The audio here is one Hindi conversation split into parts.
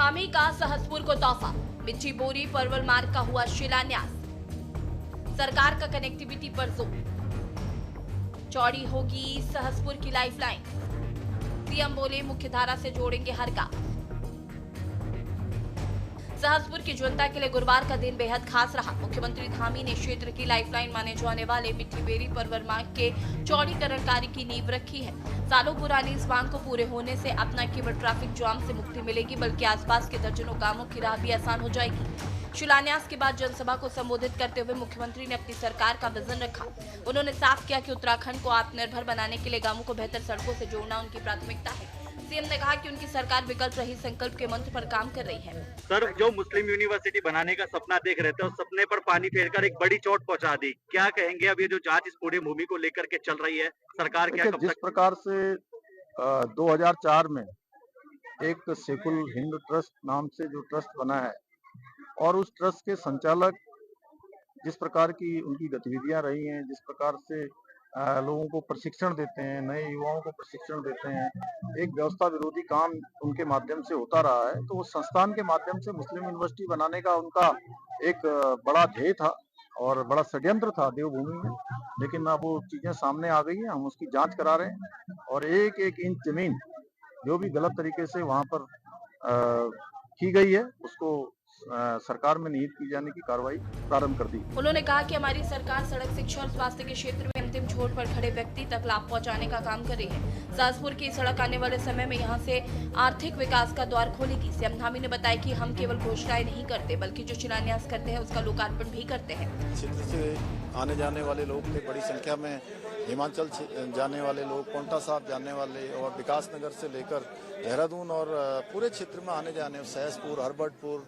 धामी का सहसपुर को तोहफा, मिट्टी बोरी परवल मार्ग का हुआ शिलान्यास। सरकार का कनेक्टिविटी पर जोर, चौड़ी होगी सहसपुर की लाइफलाइन। सीएम बोले मुख्यधारा से जोड़ेंगे हर गांव। सहसपुर की जनता के लिए गुरुवार का दिन बेहद खास रहा। मुख्यमंत्री धामी ने क्षेत्र की लाइफलाइन माने जाने वाले मिट्टी बेरी परवल मार्ग के चौड़ीकरण कार्य की नींव रखी है। सालों पुरानी इस मांग को पूरे होने से अब न केवल ट्रैफिक जाम से मुक्ति मिलेगी, बल्कि आसपास के दर्जनों गांवों की राह भी आसान हो जाएगी। शिलान्यास के बाद जनसभा को संबोधित करते हुए मुख्यमंत्री ने अपनी सरकार का विजन रखा। उन्होंने साफ किया कि उत्तराखंड को आत्मनिर्भर बनाने के लिए गांवों को बेहतर सड़कों से जोड़ना उनकी प्राथमिकता है। सीएम ने कहा कि उनकी सरकार विकल्प रहित संकल्प के मंत्र पर काम कर रही है। सर, जो मुस्लिम यूनिवर्सिटी बनाने का सपना देख रहे थे, उस सपने पर पानी फेरकर एक बड़ी चोट पहुंचा दी। क्या कहेंगे अब ये जो जांच इस पूरी भूमि को लेकर के चल रही है, सरकार क्या कब जिस प्रकार से 2004 में एक सेकुल हिंद ट्रस्ट नाम से जो ट्रस्ट बना है और उस ट्रस्ट के संचालक जिस प्रकार की उनकी गतिविधियां रही हैं, जिस प्रकार से लोगों को प्रशिक्षण देते हैं, नए युवाओं को प्रशिक्षण देते हैं, एक व्यवस्था विरोधी काम उनके माध्यम से होता रहा है। तो उस संस्थान के माध्यम से मुस्लिम यूनिवर्सिटी बनाने का उनका एक बड़ा ध्येय था और बड़ा षड्यंत्र था देवभूमि में। लेकिन अब वो चीजें सामने आ गई हैं, हम उसकी जांच करा रहे हैं और एक एक इंच जमीन जो भी गलत तरीके से वहां पर की गई है उसको सरकार में निहित की जाने की कार्रवाई प्रारंभ कर दी। उन्होंने कहा कि हमारी सरकार सड़क, शिक्षा और स्वास्थ्य के क्षेत्र में अंतिम छोर पर खड़े व्यक्ति तक लाभ पहुंचाने का काम कर रही है। सहसपुर की सड़क आने वाले समय में यहां से आर्थिक विकास का द्वार खोलेगी। सीएम धामी ने बताया कि हम केवल घोषणाएं नहीं करते, बल्कि जो शिलान्यास करते हैं उसका लोकार्पण भी करते हैं। क्षेत्र से आने जाने वाले लोग थे, बड़ी संख्या में हिमाचल जाने वाले लोग, पोंटा साहब जाने वाले और विकास नगर से लेकर देहरादून और पूरे क्षेत्र में आने जाने, सहसपुर, हरबटपुर,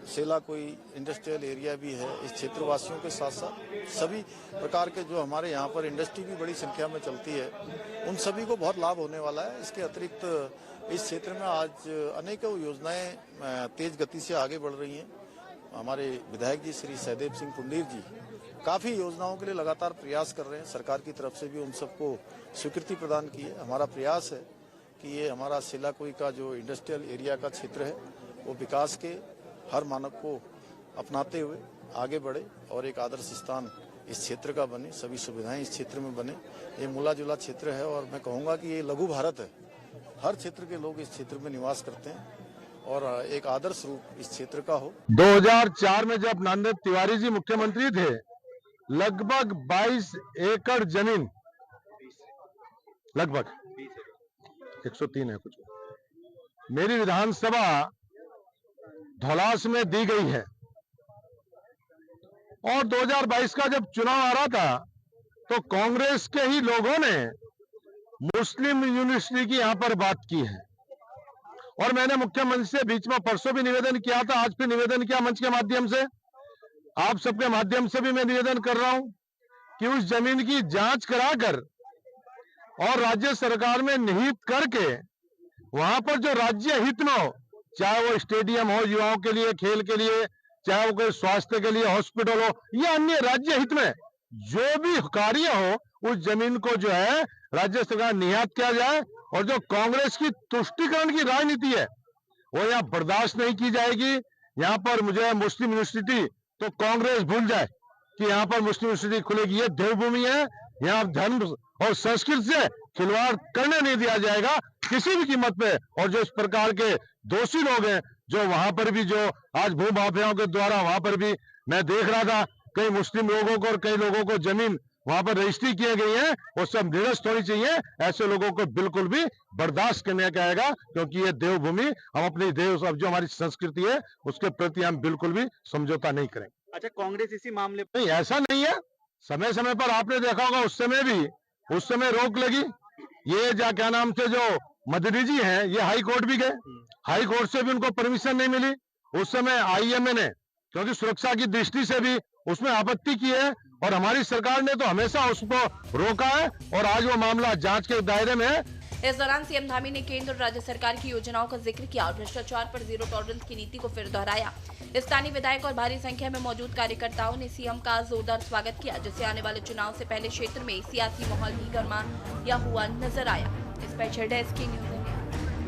सेला कोई इंडस्ट्रियल एरिया भी है। इस क्षेत्रवासियों के साथ साथ सभी प्रकार के जो हमारे यहाँ पर इंडस्ट्री भी बड़ी संख्या में चलती है, उन सभी को बहुत लाभ होने वाला है। इसके अतिरिक्त इस क्षेत्र में आज अनेकों योजनाएं तेज गति से आगे बढ़ रही हैं। हमारे विधायक जी श्री सहदेव सिंह पुंडीर जी काफी योजनाओं के लिए लगातार प्रयास कर रहे हैं। सरकार की तरफ से भी उन सबको स्वीकृति प्रदान की है। हमारा प्रयास है कि ये हमारा सेला कोई का जो इंडस्ट्रियल एरिया का क्षेत्र है वो विकास के हर मानक को अपनाते हुए आगे बढ़े और एक आदर्श स्थान इस क्षेत्र का बने, सभी सुविधाएं इस क्षेत्र में बने। ये मिला जुला क्षेत्र है और मैं कहूँगा कि ये लघु भारत है। हर क्षेत्र के लोग इस क्षेत्र में निवास करते हैं और एक आदर्श रूप इस क्षेत्र का हो। 2004 में जब नांदेड़ तिवारी जी मुख्यमंत्री थे, लगभग 22 एकड़ जमीन, लगभग 103 है कुछ, मेरी विधानसभा धौलास में दी गई है। और 2022 का जब चुनाव आ रहा था तो कांग्रेस के ही लोगों ने मुस्लिम यूनिवर्सिटी की यहां पर बात की है और मैंने मुख्यमंत्री से बीच में परसों भी निवेदन किया था, आज भी निवेदन किया मंच के माध्यम से, आप सबके माध्यम से भी मैं निवेदन कर रहा हूं कि उस जमीन की जांच कराकर और राज्य सरकार में निहित करके वहां पर जो राज्य हित में हो, चाहे वो स्टेडियम हो युवाओं के लिए, खेल के लिए, चाहे वो कोई स्वास्थ्य के लिए हॉस्पिटल हो या अन्य राज्य हित में जो भी कार्य हो, उस जमीन को जो है राज्य सरकार नियत किया जाए और जो कांग्रेस की तुष्टीकरण की राजनीति है वो यहाँ बर्दाश्त नहीं की जाएगी। यहाँ पर मुझे मुस्लिम यूनिवर्सिटी तो कांग्रेस भूल जाए कि यहाँ पर मुस्लिम यूनिवर्सिटी खुलेगी। ये देवभूमि है, यहाँ धर्म और संस्कृति से खिलवाड़ करने नहीं दिया जाएगा किसी भी कीमत पे। और जो इस प्रकार के दोषी लोग हैं, जो वहां पर भी जो आज भू माफियाओं के द्वारा वहां पर भी मैं देख रहा था कई मुस्लिम लोगों को और कई लोगों को जमीन वहां पर रजिस्ट्री किए गई है, वो सब निरस्त होनी चाहिए। ऐसे लोगों को बिल्कुल भी बर्दाश्त करने का आएगा, क्योंकि ये देवभूमि, हम अपनी देव जो हमारी संस्कृति है उसके प्रति हम बिल्कुल भी समझौता नहीं करेंगे। अच्छा, कांग्रेस इसी मामले पर? नहीं, ऐसा नहीं है। समय समय पर आपने देखा होगा उस समय रोक लगी। ये क्या नाम थे जो मदनी जी हैं, ये हाई कोर्ट भी गए, हाई कोर्ट से भी उनको परमिशन नहीं मिली। उस समय आईएमए ने, क्योंकि सुरक्षा की दृष्टि से भी उसमें आपत्ति की है और हमारी सरकार ने तो हमेशा उसको रोका है और आज वो मामला जांच के दायरे में है। इस दौरान सीएम धामी ने केंद्र और राज्य सरकार की योजनाओं का जिक्र किया और भ्रष्टाचार पर जीरो टॉलरेंस की नीति को फिर दोहराया। स्थानीय विधायक और भारी संख्या में मौजूद कार्यकर्ताओं ने सीएम का जोरदार स्वागत किया, जिससे आने वाले चुनाव से पहले क्षेत्र में सियासी माहौल भी गर्माया हुआ नजर आया। स्पेशल डेस्क की न्यूज।